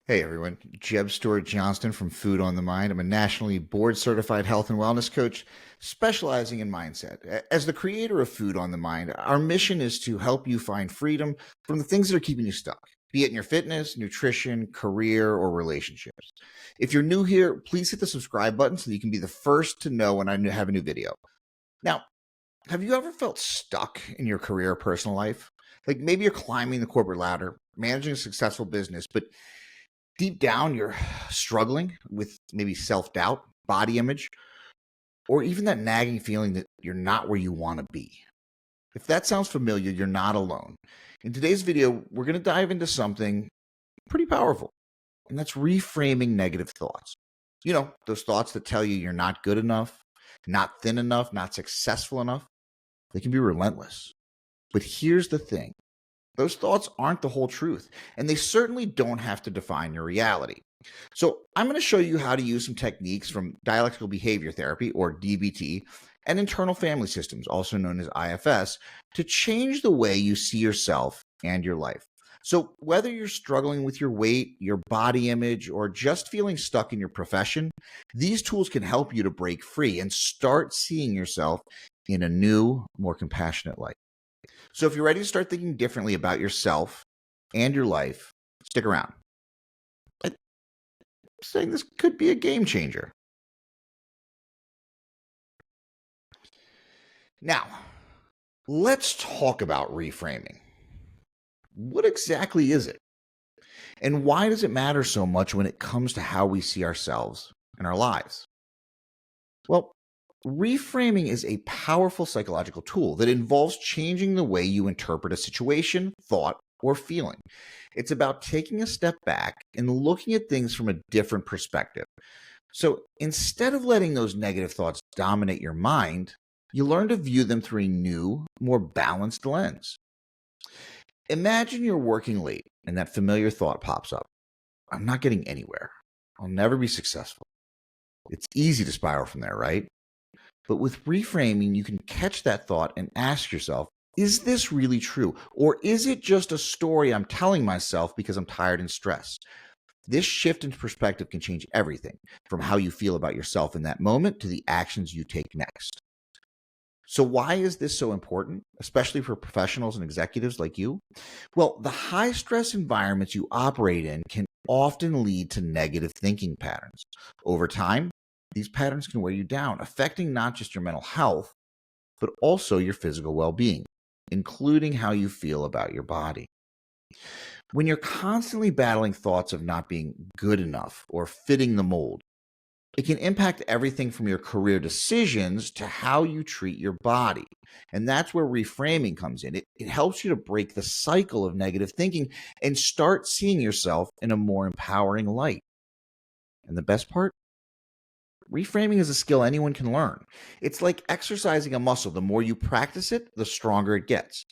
Hey everyone, Jeb Stuart Johnston from Food on the Mind. I'm a nationally board certified health and wellness coach specializing in mindset. As the creator of Food on the Mind, our mission is to help you find freedom from the things that are keeping you stuck, be it in your fitness, nutrition, career, or relationships. If you're new here, please hit the subscribe button so that you can be the first to know when I have a new video. Now, have you ever felt stuck in your career or personal life? Like maybe you're climbing the corporate ladder, managing a successful business, but deep down you're struggling with maybe self-doubt, body image, or even that nagging feeling that you're not where you want to be. If that sounds familiar, you're not alone. In today's video, we're going to dive into something pretty powerful, and that's reframing negative thoughts. You know, those thoughts that tell you you're not good enough, not thin enough, not successful enough. They can be relentless. But here's the thing. Those thoughts aren't the whole truth, and they certainly don't have to define your reality. So, I'm going to show you how to use some techniques from dialectical behavior therapy, or DBT, and internal family systems, also known as IFS, to change the way you see yourself and your life. So, whether you're struggling with your weight, your body image, or just feeling stuck in your profession, these tools can help you to break free and start seeing yourself in a new, more compassionate light. So if you're ready to start thinking differently about yourself and your life, stick around. I'm saying this could be a game changer. Now, let's talk about reframing. What exactly is it? And why does it matter so much when it comes to how we see ourselves and our lives? Well, reframing is a powerful psychological tool that involves changing the way you interpret a situation, thought, or feeling. It's about taking a step back and looking at things from a different perspective. So instead of letting those negative thoughts dominate your mind, you learn to view them through a new, more balanced lens. Imagine you're working late and that familiar thought pops up. I'm not getting anywhere. I'll never be successful. It's easy to spiral from there, right? But with reframing, you can catch that thought and ask yourself, is this really true? Or is it just a story I'm telling myself because I'm tired and stressed? This shift in perspective can change everything from how you feel about yourself in that moment to the actions you take next. So, why is this so important, especially for professionals and executives like you? Well, the high stress environments you operate in can often lead to negative thinking patterns. Over time, these patterns can wear you down, affecting not just your mental health, but also your physical well being, including how you feel about your body. When you're constantly battling thoughts of not being good enough or fitting the mold, it can impact everything from your career decisions to how you treat your body. And that's where reframing comes in. It helps you to break the cycle of negative thinking and start seeing yourself in a more empowering light. And the best part? Reframing is a skill anyone can learn. It's like exercising a muscle. The more you practice it, the stronger it gets.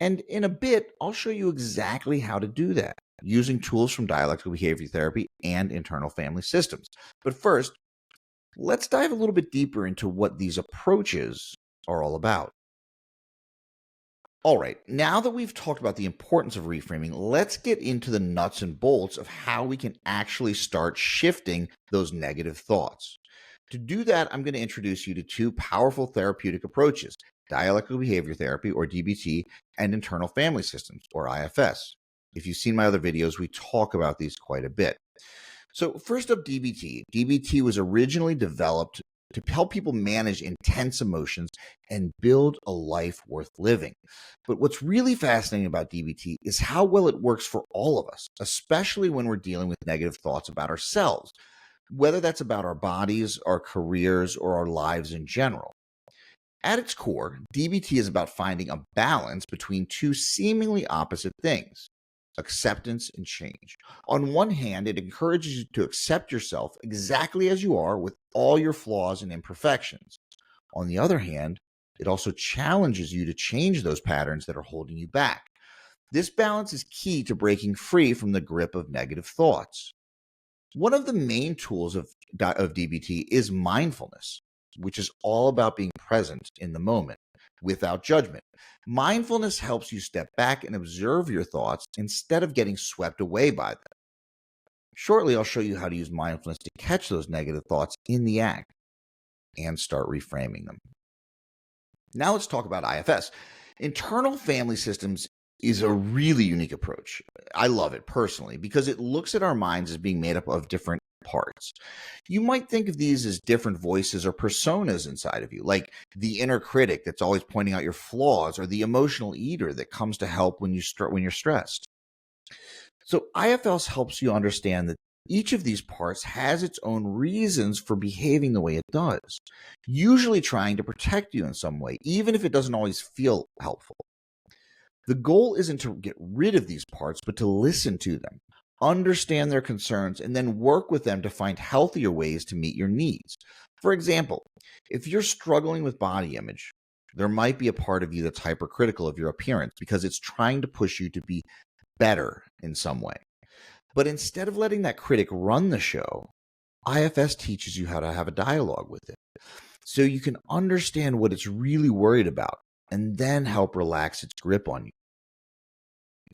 And in a bit, I'll show you exactly how to do that using tools from dialectical behavior therapy and internal family systems. But first, let's dive a little bit deeper into what these approaches are all about. All right, now that we've talked about the importance of reframing, let's get into the nuts and bolts of how we can actually start shifting those negative thoughts. To do that, I'm going to introduce you to two powerful therapeutic approaches: dialectical behavior therapy, or DBT, and internal family systems, or IFS. If you've seen my other videos, we talk about these quite a bit. So, first up, DBT. DBT was originally developed to help people manage intense emotions and build a life worth living. But what's really fascinating about DBT is how well it works for all of us, especially when we're dealing with negative thoughts about ourselves, whether that's about our bodies, our careers, or our lives in general. At its core, DBT is about finding a balance between two seemingly opposite things: acceptance and change. On one hand, it encourages you to accept yourself exactly as you are with all your flaws and imperfections. On the other hand, it also challenges you to change those patterns that are holding you back. This balance is key to breaking free from the grip of negative thoughts. One of the main tools of DBT is mindfulness, which is all about being present in the moment without judgment. Mindfulness helps you step back and observe your thoughts instead of getting swept away by them. Shortly, I'll show you how to use mindfulness to catch those negative thoughts in the act and start reframing them. Now let's talk about IFS. Internal family systems is a really unique approach. I love it personally because it looks at our minds as being made up of different parts. You might think of these as different voices or personas inside of you, like the inner critic that's always pointing out your flaws, or the emotional eater that comes to help when you're stressed. So IFS helps you understand that each of these parts has its own reasons for behaving the way it does, usually trying to protect you in some way, even if it doesn't always feel helpful. The goal isn't to get rid of these parts, but to listen to them, understand their concerns, and then work with them to find healthier ways to meet your needs. For example, if you're struggling with body image, there might be a part of you that's hypercritical of your appearance because it's trying to push you to be better in some way. But instead of letting that critic run the show, IFS teaches you how to have a dialogue with it so you can understand what it's really worried about and then help relax its grip on you.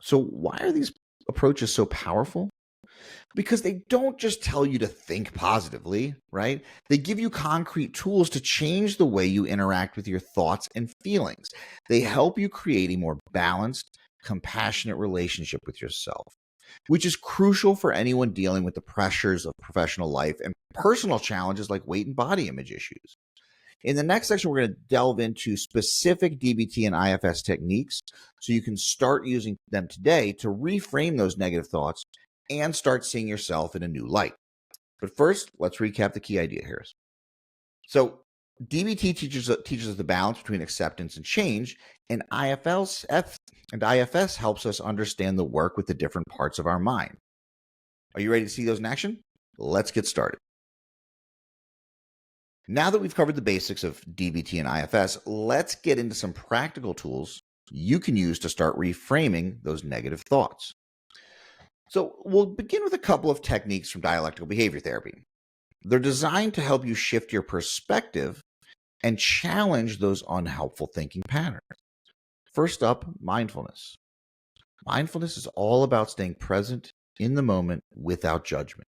So, why are these approaches so powerful? Because they don't just tell you to think positively, right? They give you concrete tools to change the way you interact with your thoughts and feelings. They help you create a more balanced, compassionate relationship with yourself, which is crucial for anyone dealing with the pressures of professional life and personal challenges like weight and body image issues. In the next section, we're going to delve into specific DBT and IFS techniques so you can start using them today to reframe those negative thoughts and start seeing yourself in a new light. But first, let's recap the key idea here. So, DBT teaches us the balance between acceptance and change, and IFS helps us understand the work with the different parts of our mind. Are you ready to see those in action? Let's get started. Now that we've covered the basics of DBT and IFS, let's get into some practical tools you can use to start reframing those negative thoughts. So we'll begin with a couple of techniques from dialectical behavior therapy. They're designed to help you shift your perspective and challenge those unhelpful thinking patterns. First up, mindfulness. Mindfulness is all about staying present in the moment without judgment.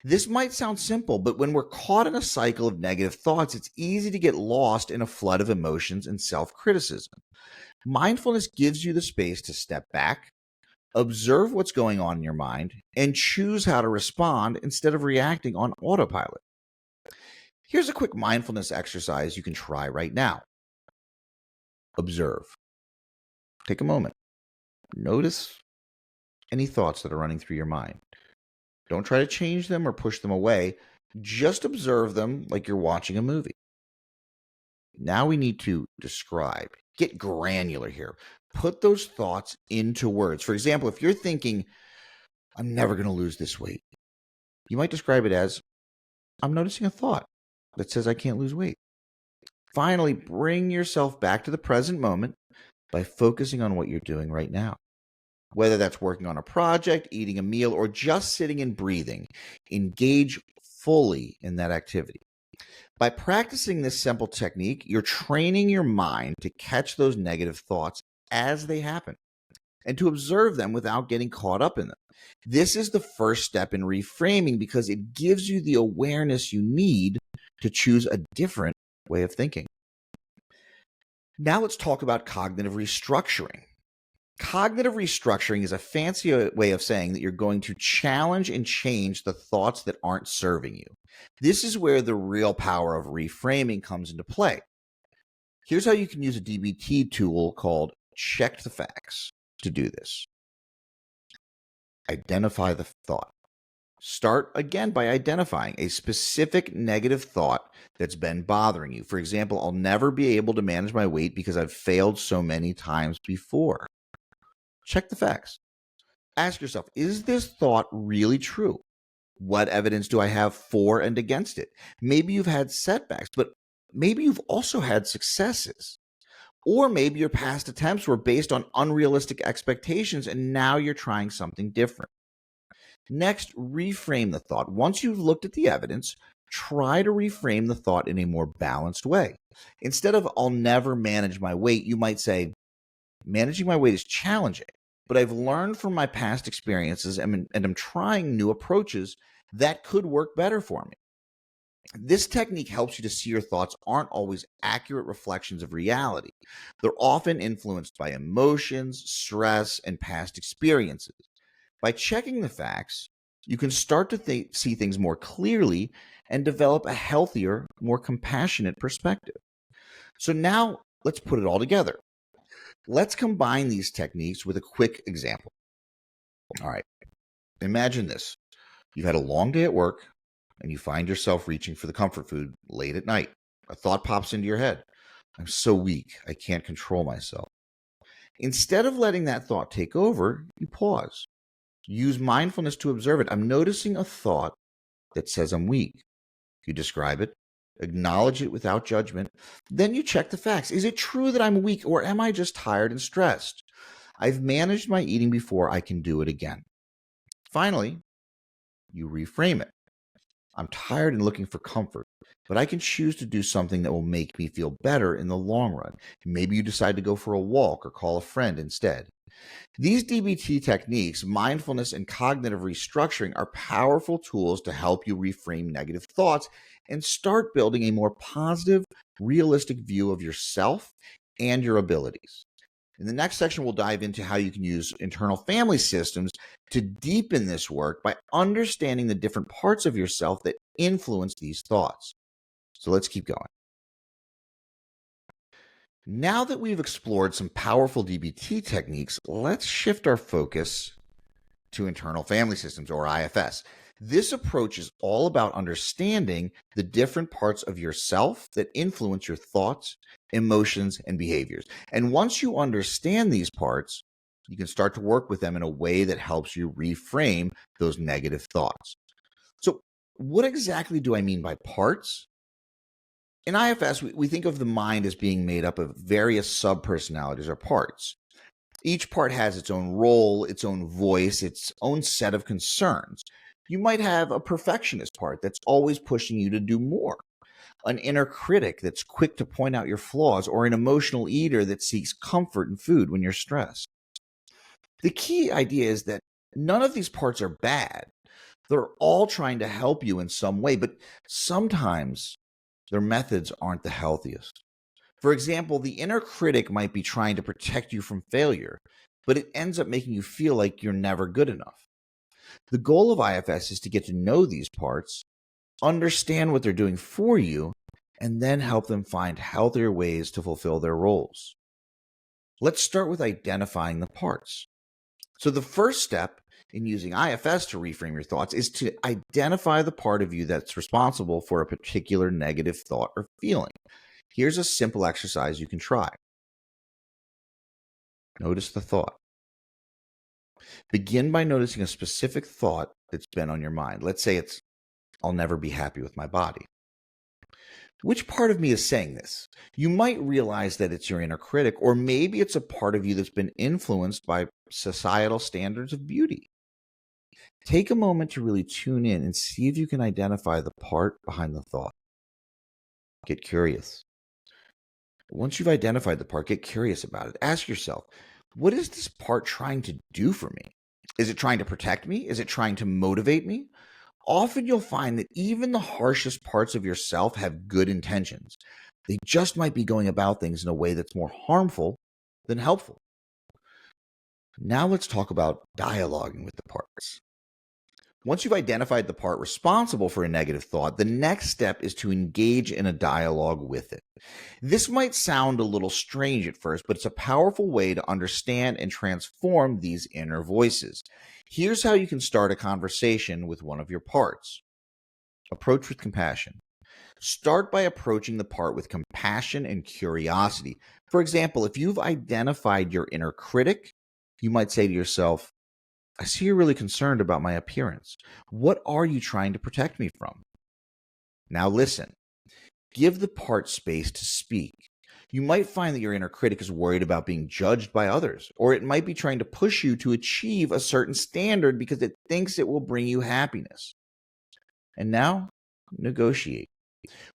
This might sound simple, but when we're caught in a cycle of negative thoughts, it's easy to get lost in a flood of emotions and self-criticism. Mindfulness gives you the space to step back, observe what's going on in your mind, and choose how to respond instead of reacting on autopilot. Here's a quick mindfulness exercise you can try right now. Observe. Take a moment. Notice any thoughts that are running through your mind. Don't try to change them or push them away. Just observe them like you're watching a movie. Now we need to describe. Get granular here. Put those thoughts into words. For example, if you're thinking, I'm never going to lose this weight, you might describe it as, I'm noticing a thought that says I can't lose weight. Finally, bring yourself back to the present moment by focusing on what you're doing right now. Whether that's working on a project, eating a meal, or just sitting and breathing, engage fully in that activity. By practicing this simple technique, you're training your mind to catch those negative thoughts as they happen and to observe them without getting caught up in them. This is the first step in reframing because it gives you the awareness you need to choose a different way of thinking. Now let's talk about cognitive restructuring. Cognitive restructuring is a fancy way of saying that you're going to challenge and change the thoughts that aren't serving you. This is where the real power of reframing comes into play. Here's how you can use a DBT tool called Check the Facts to do this. Identify the thought. Start again by identifying a specific negative thought that's been bothering you. For example, I'll never be able to manage my weight because I've failed so many times before. Check the facts. Ask yourself, is this thought really true? What evidence do I have for and against it? Maybe you've had setbacks, but maybe you've also had successes. Or maybe your past attempts were based on unrealistic expectations and now you're trying something different. Next, reframe the thought. Once you've looked at the evidence, try to reframe the thought in a more balanced way. Instead of, I'll never manage my weight, you might say, managing my weight is challenging. but I've learned from my past experiences and I'm trying new approaches that could work better for me. This technique helps you to see your thoughts aren't always accurate reflections of reality. They're often influenced by emotions, stress, and past experiences. By checking the facts, you can start to see things more clearly and develop a healthier, more compassionate perspective. So now let's put it all together. Let's combine these techniques with a quick example. All right, imagine this. You've had a long day at work and you find yourself reaching for the comfort food late at night. A thought pops into your head. I'm so weak, I can't control myself. Instead of letting that thought take over, you pause. Use mindfulness to observe it. I'm noticing a thought that says I'm weak. You describe it, acknowledge it without judgment. Then you check the facts. Is it true that I'm weak, or am I just tired and stressed? I've managed my eating before, I can do it again. Finally, you reframe it. I'm tired and looking for comfort, but I can choose to do something that will make me feel better in the long run. Maybe you decide to go for a walk or call a friend instead. These DBT techniques, mindfulness and cognitive restructuring, are powerful tools to help you reframe negative thoughts and start building a more positive, realistic view of yourself and your abilities. In the next section, we'll dive into how you can use internal family systems to deepen this work by understanding the different parts of yourself that influence these thoughts. So let's keep going. Now that we've explored some powerful DBT techniques, let's shift our focus to internal family systems, or IFS. This approach is all about understanding the different parts of yourself that influence your thoughts, emotions, and behaviors. And once you understand these parts, you can start to work with them in a way that helps you reframe those negative thoughts. So, what exactly do I mean by parts? In IFS, we think of the mind as being made up of various sub-personalities or parts. Each part has its own role, its own voice, its own set of concerns. You might have a perfectionist part that's always pushing you to do more, an inner critic that's quick to point out your flaws, or an emotional eater that seeks comfort in food when you're stressed. The key idea is that none of these parts are bad. They're all trying to help you in some way, but sometimes their methods aren't the healthiest. For example, the inner critic might be trying to protect you from failure, but it ends up making you feel like you're never good enough. The goal of IFS is to get to know these parts, understand what they're doing for you, and then help them find healthier ways to fulfill their roles. Let's start with identifying the parts. So the first step in using IFS to reframe your thoughts is to identify the part of you that's responsible for a particular negative thought or feeling. Here's a simple exercise you can try. Notice the thought. Begin by noticing a specific thought that's been on your mind. Let's say it's, I'll never be happy with my body. Which part of me is saying this? You might realize that it's your inner critic, or maybe it's a part of you that's been influenced by societal standards of beauty. Take a moment to really tune in and see if you can identify the part behind the thought. Get curious. Once you've identified the part, get curious about it. Ask yourself, what is this part trying to do for me? Is it trying to protect me? Is it trying to motivate me? Often you'll find that even the harshest parts of yourself have good intentions. They just might be going about things in a way that's more harmful than helpful. Now let's talk about dialoguing with the parts. Once you've identified the part responsible for a negative thought, the next step is to engage in a dialogue with it. This might sound a little strange at first, but it's a powerful way to understand and transform these inner voices. Here's how you can start a conversation with one of your parts. Approach with compassion. Start by approaching the part with compassion and curiosity. For example, if you've identified your inner critic, you might say to yourself, I see you're really concerned about my appearance. What are you trying to protect me from? Now listen. Give the part space to speak. You might find that your inner critic is worried about being judged by others, or it might be trying to push you to achieve a certain standard because it thinks it will bring you happiness. And now, negotiate.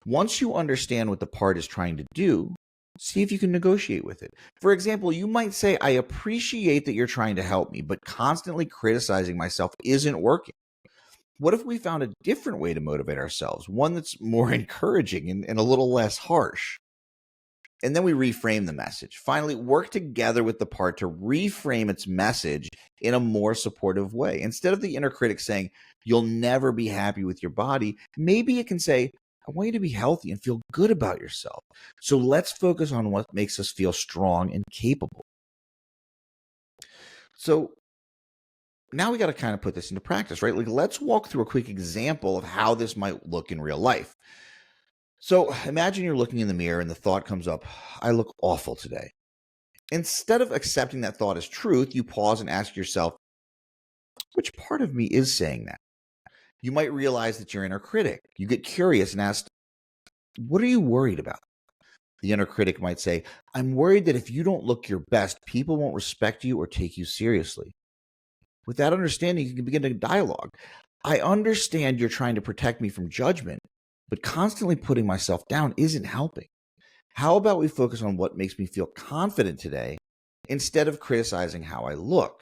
Once you understand what the part is trying to do, See if you can negotiate with it. For example, you might say, I appreciate that you're trying to help me, but constantly criticizing myself isn't working. What if we found a different way to motivate ourselves, one that's more encouraging and a little less harsh? And then we reframe the message. Finally, work together with the part to reframe its message in a more supportive way. Instead of the inner critic saying, you'll never be happy with your body, maybe it can say, I want you to be healthy and feel good about yourself. So let's focus on what makes us feel strong and capable. So now we got to kind of put this into practice, right? Like, let's walk through a quick example of how this might look in real life. So imagine you're looking in the mirror and the thought comes up, I look awful today. Instead of accepting that thought as truth, you pause and ask yourself, which part of me is saying that? You might realize that your inner critic. You get curious and ask, what are you worried about? The inner critic might say, I'm worried that if you don't look your best, people won't respect you or take you seriously. With that understanding, you can begin a dialogue. I understand you're trying to protect me from judgment, but constantly putting myself down isn't helping. How about we focus on what makes me feel confident today instead of criticizing how I look?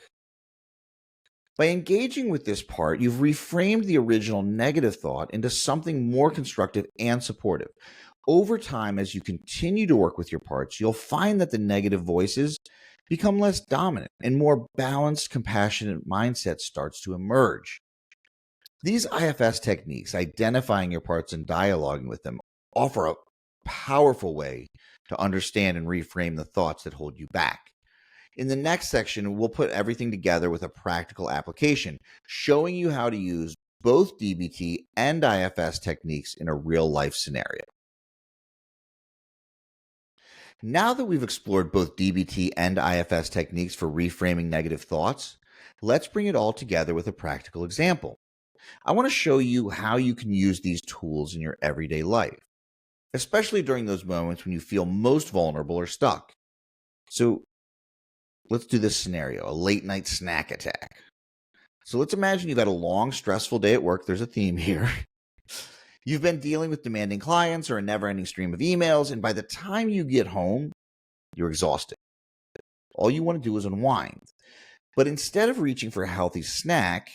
By engaging with this part, you've reframed the original negative thought into something more constructive and supportive. Over time, as you continue to work with your parts, you'll find that the negative voices become less dominant and more balanced, compassionate mindset starts to emerge. These IFS techniques, identifying your parts and dialoguing with them, offer a powerful way to understand and reframe the thoughts that hold you back. In the next section, we'll put everything together with a practical application, showing you how to use both DBT and IFS techniques in a real-life scenario. Now that we've explored both DBT and IFS techniques for reframing negative thoughts, let's bring it all together with a practical example. I want to show you how you can use these tools in your everyday life, especially during those moments when you feel most vulnerable or stuck. So let's do this scenario, a late night snack attack. So let's imagine you've had a long, stressful day at work. There's a theme here. You've been dealing with demanding clients or a never-ending stream of emails, and by the time you get home, you're exhausted. All you want to do is unwind. But instead of reaching for a healthy snack,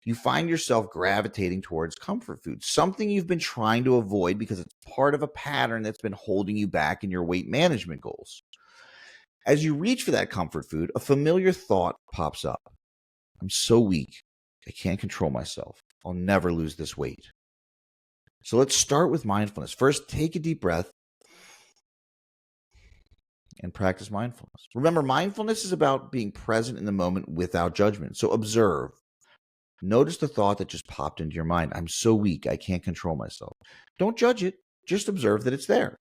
you find yourself gravitating towards comfort food, something you've been trying to avoid because it's part of a pattern that's been holding you back in your weight management goals. As you reach for that comfort food, a familiar thought pops up. I'm so weak. I can't control myself. I'll never lose this weight. So let's start with mindfulness. First, take a deep breath and practice mindfulness. Remember, mindfulness is about being present in the moment without judgment. So observe. Notice the thought that just popped into your mind. I'm so weak. I can't control myself. Don't judge it. Just observe that it's there.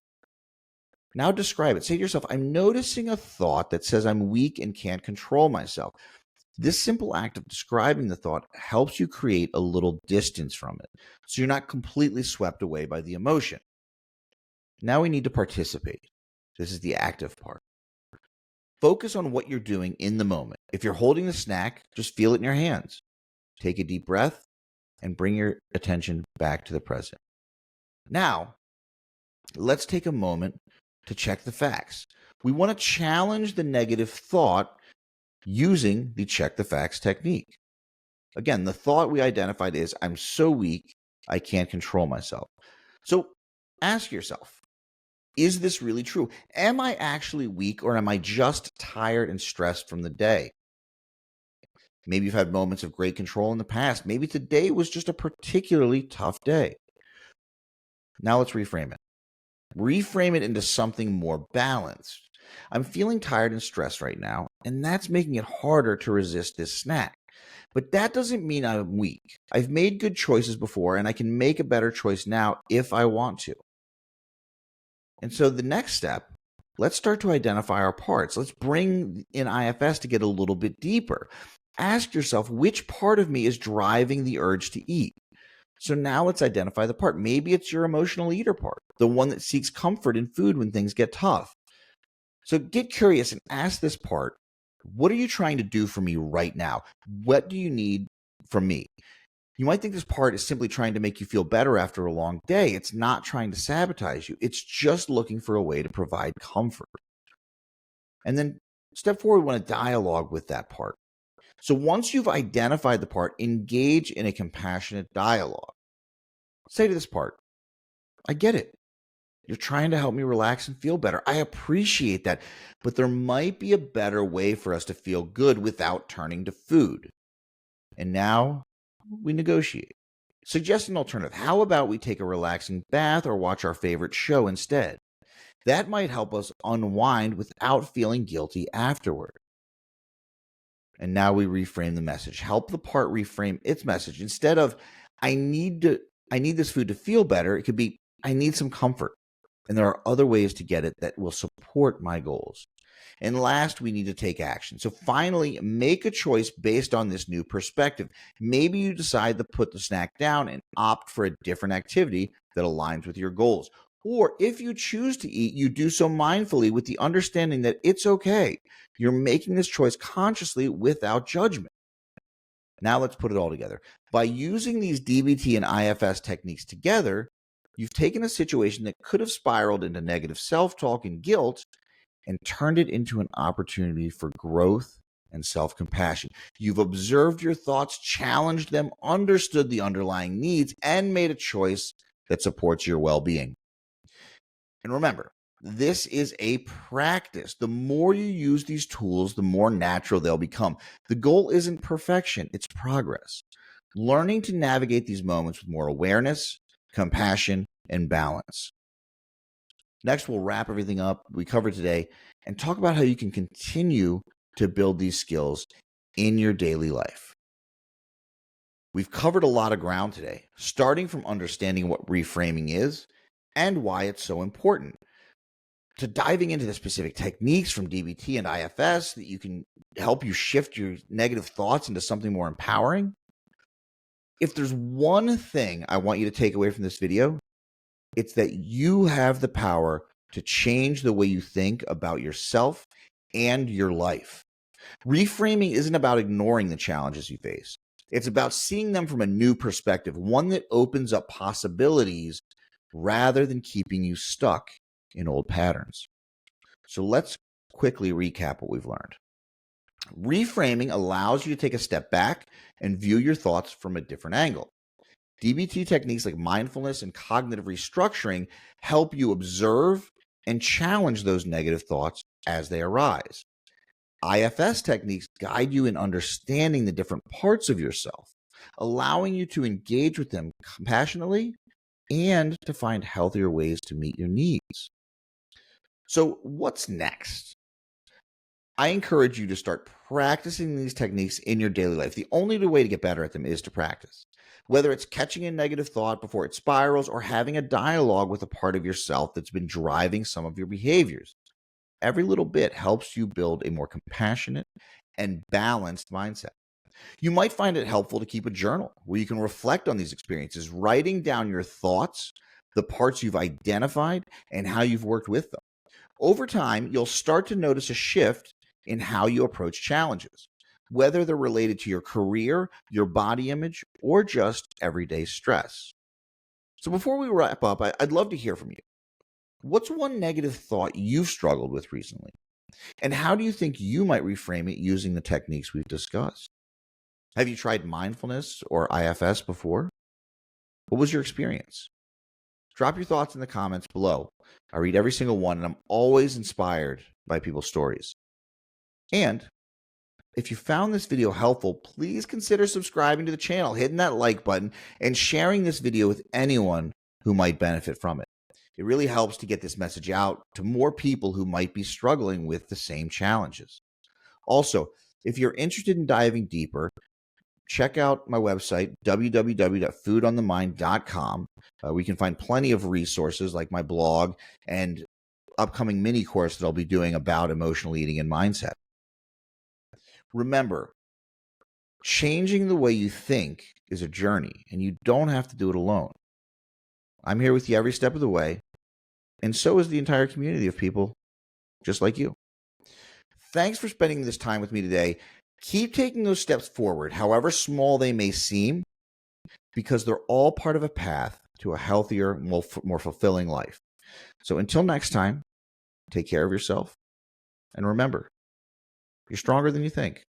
Now describe it. Say to yourself, I'm noticing a thought that says I'm weak and can't control myself. This simple act of describing the thought helps you create a little distance from it, so you're not completely swept away by the emotion. Now we need to participate. This is the active part. Focus on what you're doing in the moment. If you're holding the snack, just feel it in your hands. Take a deep breath and bring your attention back to the present. Now, let's take a moment to check the facts. We want to challenge the negative thought using the check the facts technique. Again, the thought we identified is, I'm so weak, I can't control myself. So ask yourself, is this really true? Am I actually weak, or am I just tired and stressed from the day? Maybe you've had moments of great control in the past. Maybe today was just a particularly tough day. Now let's reframe it. Reframe it into something more balanced. I'm feeling tired and stressed right now, and that's making it harder to resist this snack. But that doesn't mean I'm weak. I've made good choices before, and I can make a better choice now if I want to. And so the next step, let's start to identify our parts. Let's bring in IFS to get a little bit deeper. Ask yourself, which part of me is driving the urge to eat? So now let's identify the part. Maybe it's your emotional eater part, the one that seeks comfort in food when things get tough. So get curious and ask this part, what are you trying to do for me right now? What do you need from me? You might think this part is simply trying to make you feel better after a long day. It's not trying to sabotage you. It's just looking for a way to provide comfort. And then step 4, we want to dialogue with that part. So once you've identified the part, engage in a compassionate dialogue. Say to this part, I get it. You're trying to help me relax and feel better. I appreciate that, but there might be a better way for us to feel good without turning to food. And now we negotiate. Suggest an alternative. How about we take a relaxing bath or watch our favorite show instead? That might help us unwind without feeling guilty afterward. And now we reframe the message. Help the part reframe its message. Instead of I need this food to feel better, it could be I need some comfort. And there are other ways to get it that will support my goals. And last, we need to take action. So finally, make a choice based on this new perspective. Maybe you decide to put the snack down and opt for a different activity that aligns with your goals. Or if you choose to eat, you do so mindfully with the understanding that it's okay. You're making this choice consciously without judgment. Now let's put it all together. By using these DBT and IFS techniques together, you've taken a situation that could have spiraled into negative self-talk and guilt and turned it into an opportunity for growth and self-compassion. You've observed your thoughts, challenged them, understood the underlying needs, and made a choice that supports your well-being. And remember, this is a practice. The more you use these tools, the more natural they'll become. The goal isn't perfection, it's progress. Learning to navigate these moments with more awareness, compassion, and balance. Next, we'll wrap everything up we covered today and talk about how you can continue to build these skills in your daily life. We've covered a lot of ground today, starting from understanding what reframing is and why it's so important, to diving into the specific techniques from DBT and IFS that you can help you shift your negative thoughts into something more empowering. If there's one thing I want you to take away from this video, it's that you have the power to change the way you think about yourself and your life. Reframing isn't about ignoring the challenges you face. It's about seeing them from a new perspective, one that opens up possibilities rather than keeping you stuck in old patterns. So let's quickly recap what we've learned. Reframing allows you to take a step back and view your thoughts from a different angle. DBT techniques like mindfulness and cognitive restructuring help you observe and challenge those negative thoughts as they arise. IFS techniques guide you in understanding the different parts of yourself, allowing you to engage with them compassionately and to find healthier ways to meet your needs. So what's next? I encourage you to start practicing these techniques in your daily life. The only way to get better at them is to practice. Whether it's catching a negative thought before it spirals or having a dialogue with a part of yourself that's been driving some of your behaviors. Every little bit helps you build a more compassionate and balanced mindset. You might find it helpful to keep a journal where you can reflect on these experiences, writing down your thoughts, the parts you've identified, and how you've worked with them. Over time, you'll start to notice a shift in how you approach challenges, whether they're related to your career, your body image, or just everyday stress. So before we wrap up, I'd love to hear from you. What's one negative thought you've struggled with recently? And how do you think you might reframe it using the techniques we've discussed? Have you tried mindfulness or IFS before? What was your experience? Drop your thoughts in the comments below. I read every single one, and I'm always inspired by people's stories. And if you found this video helpful, please consider subscribing to the channel, hitting that like button, and sharing this video with anyone who might benefit from it. It really helps to get this message out to more people who might be struggling with the same challenges. Also, if you're interested in diving deeper, check out my website, www.foodonthemind.com. We can find plenty of resources like my blog and upcoming mini course that I'll be doing about emotional eating and mindset. Remember, changing the way you think is a journey, and you don't have to do it alone. I'm here with you every step of the way, and so is the entire community of people just like you. Thanks for spending this time with me today. Keep taking those steps forward, however small they may seem, because they're all part of a path to a healthier, more fulfilling life. So until next time, take care of yourself. And remember, you're stronger than you think.